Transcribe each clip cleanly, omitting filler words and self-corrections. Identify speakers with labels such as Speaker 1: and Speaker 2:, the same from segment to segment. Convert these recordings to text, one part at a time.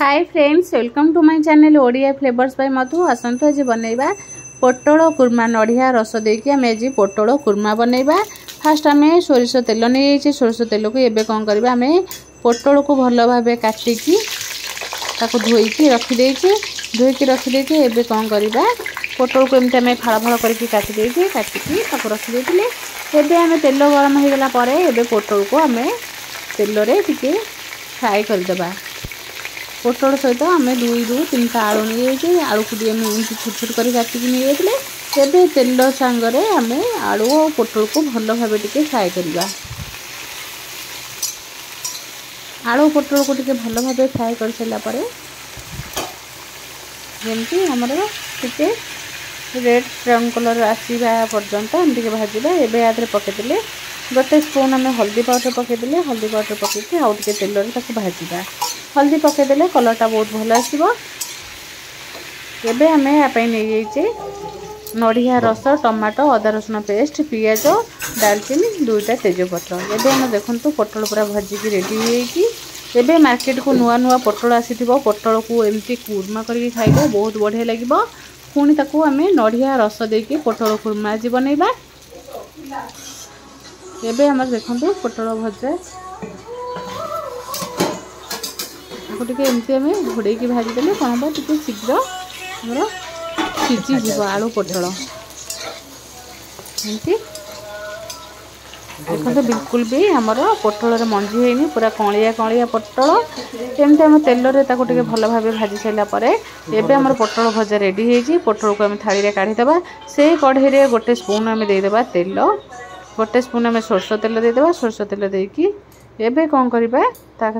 Speaker 1: Hi friends, welcome to my channel Odia flavours by Madhu. आसतु आज बनैबा पोटल कुर्मा। नड़िया रस देकी आम आज पोटल कुर्मा बनैबा। फास्ट आम सोरिष तेल नहीं सोरिष तेल को एबे कौन करबा आम पोटल को भल भाव काटिकी ताको धोईकी रखिदेची। धोईकी रखिदेकी एबे कौन करबा पोटल को एमती आम फाड़ फाड़ करके काटिदेची। काटिकी ताको रखिदेइथिले एबे आम तेल गरम हो गला परे एबे पोटल को आम तेल रे टिके फ्राई करदेबा। पोटल सहित आम 2-3टा आलू नहीं आलू को छोट छोट कर काटिकी नहीं तेल सांगरे आम आलू और पोटल को भल भाव टिके फ्राए करवा। आलू पोटल को टिके भल भाव फ्राए कर सारा पर जमती आमर टिके रेड ब्राउन कलर आसवा पर्यंत आम टे भाजवा। एवं याद पकईदे गोटे स्पून आम हल्दी पाउडर पकईदे। हल्दी पाउडर पकईकि आउ टे तेल भाजवा। हल्दी पकईदे कलरटा बहुत भल आसो। एवं आम यापाई नहीं जाइए नड़िया रस, टमाटो, अदा रसुण पेस्ट, पियाज, दालचीनी, 2टा तेजपत्र। एवं आम देखु पोटल पूरा भाजिकी रेडी होबे। मार्केट को नुआ नुआ पोटल आसी पोटल को एमती कुर्मा करके खाइबा बहुत बढ़िया लगे। पुणी ताकू आम नड़िया रस देकी पोटल कुर्मा आज बनैबा। एवं आम देखु पोटल भजा टे एमती आम घोड़े भाजीदे कौन हम टे शीघ्र आमर सीझीज आलू पोटल एमती देखते बिल्कुल भी आमर पोटल मंजी होनी पूरा कलिया कलिया पोटल एमती आम तेल टे भल भाव भाजी सारापर एवं आमर पोटल भजा रेडी होती। पोटल को आम थाली में काढ़ीदेवा। से कढ़ई गोटे स्पून आम देदेबा तेल, गोटे स्पून आम सोरष तेल देदेबा। सोरष तेल देकी एबे कौन करबा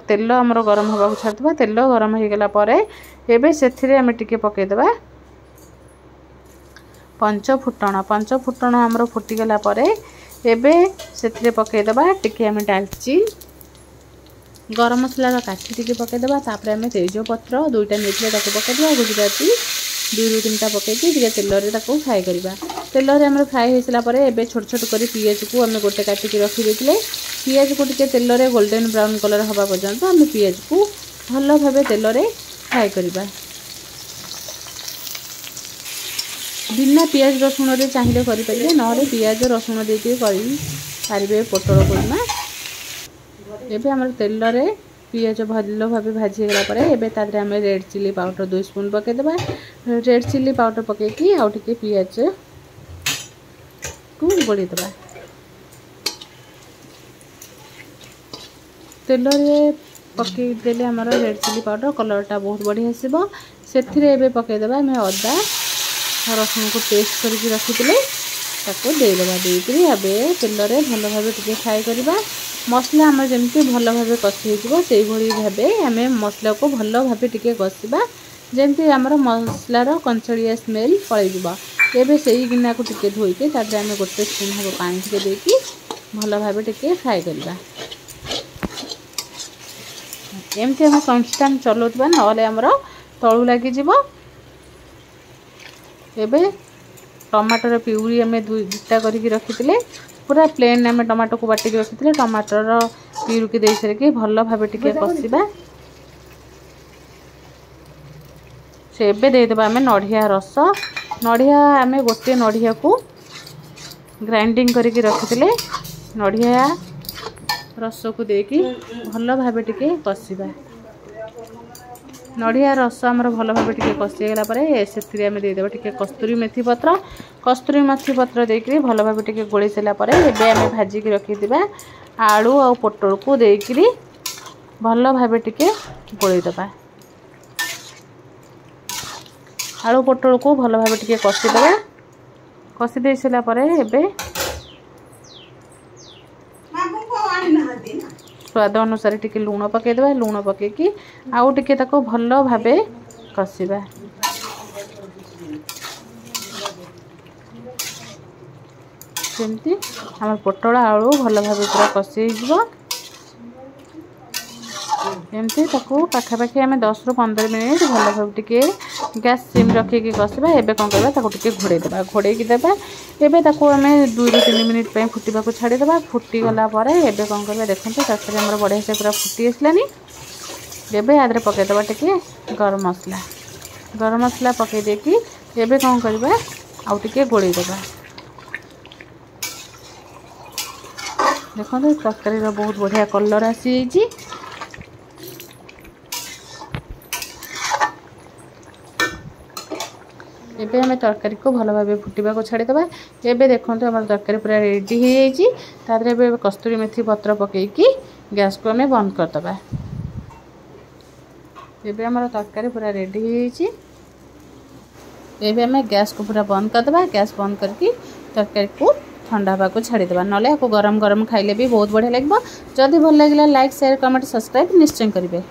Speaker 1: तेल आमर गरम होगा छाड़देबा। तेल गरम हो गला परे एबे सेथिरे आम टिके पकेदेबा पंचफुटण। पंचफुटण आमर फुटीगला परे एबे सेथिरे पकेदेबा टिके आम डालचीन, गरम मसला काठी टिके पकेदेबा। तापर आम तेजपत्र 2टा नहीं पकेदेबा। गुजराती 2-3टा पकईकि टिके तेल रे ताको फ्राए करबा। तेल रे आमर फ्राए हो सारा परे एबे छोट छोट करी पियाज को आम गोटे काटिकी रखी देथिले। पियाज को टिके तेल रे गोल्डन ब्राउन कलर हवा पर्यंत आम पियाज को भल भाव तेल रे फ्राए करबा। बिना पियाज रसुण रे चाहिए करें ना पियाज रसुण देके करें पोटल कुर्मा। एबे आमर तेल रे पियाज भल भाव भाजीगला पर एबे आम रेड चिली पाउडर 2 स्पून पकईदेबा। रेड चिली पाउडर पकईकि आउ टिके पियाज को गोड़ेदेबा। तेल रे पकईदेले आमर रेड चिली पाउडर कलरटा बहुत बढ़िया आसो। से पकईदेबा आम अदा रसुण को पेस्ट करके रखी देदेबा। देकी आबे तेल रे भल भाव टिके फ्राए करबा। मसला आम जमी भल भाव कषि से भाव आम मसला को भल भाव टिके कषा जमी आमर मसलार कंचड़िया स्मेल पलैज। एबे से गिना को टिके धोईके आम गोटे स्पून हम पानी टिके देकी भल भाव टिके फ्राए करबा। एमती आम कन्स्टांट चलाउबा ना आमर तलू लगिज। एबे टमाटर प्यूरी आम 2टा करके रखी पूरा प्लेन आम टमाटो को बाटिक रखी टमाटर प्यूरी की दे सारिकी भल भाव टिके कषा। से एबे देदेबा आम नड़िया रस। नड़िया आम गोटे नड़िया को ग्राइंडिंग करके रखी नड़िया रस को देकी भल भाव टिके कषा। नड़िया रस आमर भल भाव टिके कषिगला से देदेबा टिके कस्तूरी मेथी पत्र। कस्तूरी मेथी पत्र देकी भल भाव टिके गोली सारा पर एबे आम भाजिकी रखिथिबा आलू और पोटल को देकी भल भाव टिके गोलीदेबा। आलू पोटल को भल भाव टिके कषिदेबा। कषि दे सारा पर एबे स्वाद अनुसार टिके लुण पकईदेबा। लुण पकईकि आउ टिके ताको भल भाव कषिबा। सेमती आम पोटल आलू भल भाव पूरा कषि एमती पाखापाखि आम 10-15 मिनिट भल भाव टिके गैस सिम रखिकी कषा। एबे कौन करबा टिके घोड़ेदेबा। घोड़ेकी देबा एबे आम 2-3 मिनिट फुटवा को छाड़ीदेबा। फुटीगला एबे कौन करबा देखो तरकारी आमर बढ़िया से पूरा फुटी आसलानी। एबे आदरे पकईदबा टिके गरम मसला पकई देकी एबे कौन करबा आउ टिके गोलैदबा। देखो तरकारी बहुत बढ़िया कलर आसी जाइए। एबे हमें तरकारी को भल भाव फुटवा को छाड़ीदबा। एबे देखो आम तरकारी पूरा रेडी हो जाइए। तादरे कस्तूरी मेथी पत्र पकईकी गैस को हमें बंद करदबा। एबे हमार तरकारी पूरा रेडी हो जाइए। एबे हमें गैस को पूरा बंद करदबा। गैस बंद करके तरकारी को ठंडा हवा को छाड़ीदबा। नले आपको गरम गरम खाइले भी बहुत बढ़िया लगे। जदि भल लगे लाइक शेयर कमेंट सब्सक्राइब निश्चय करेंगे।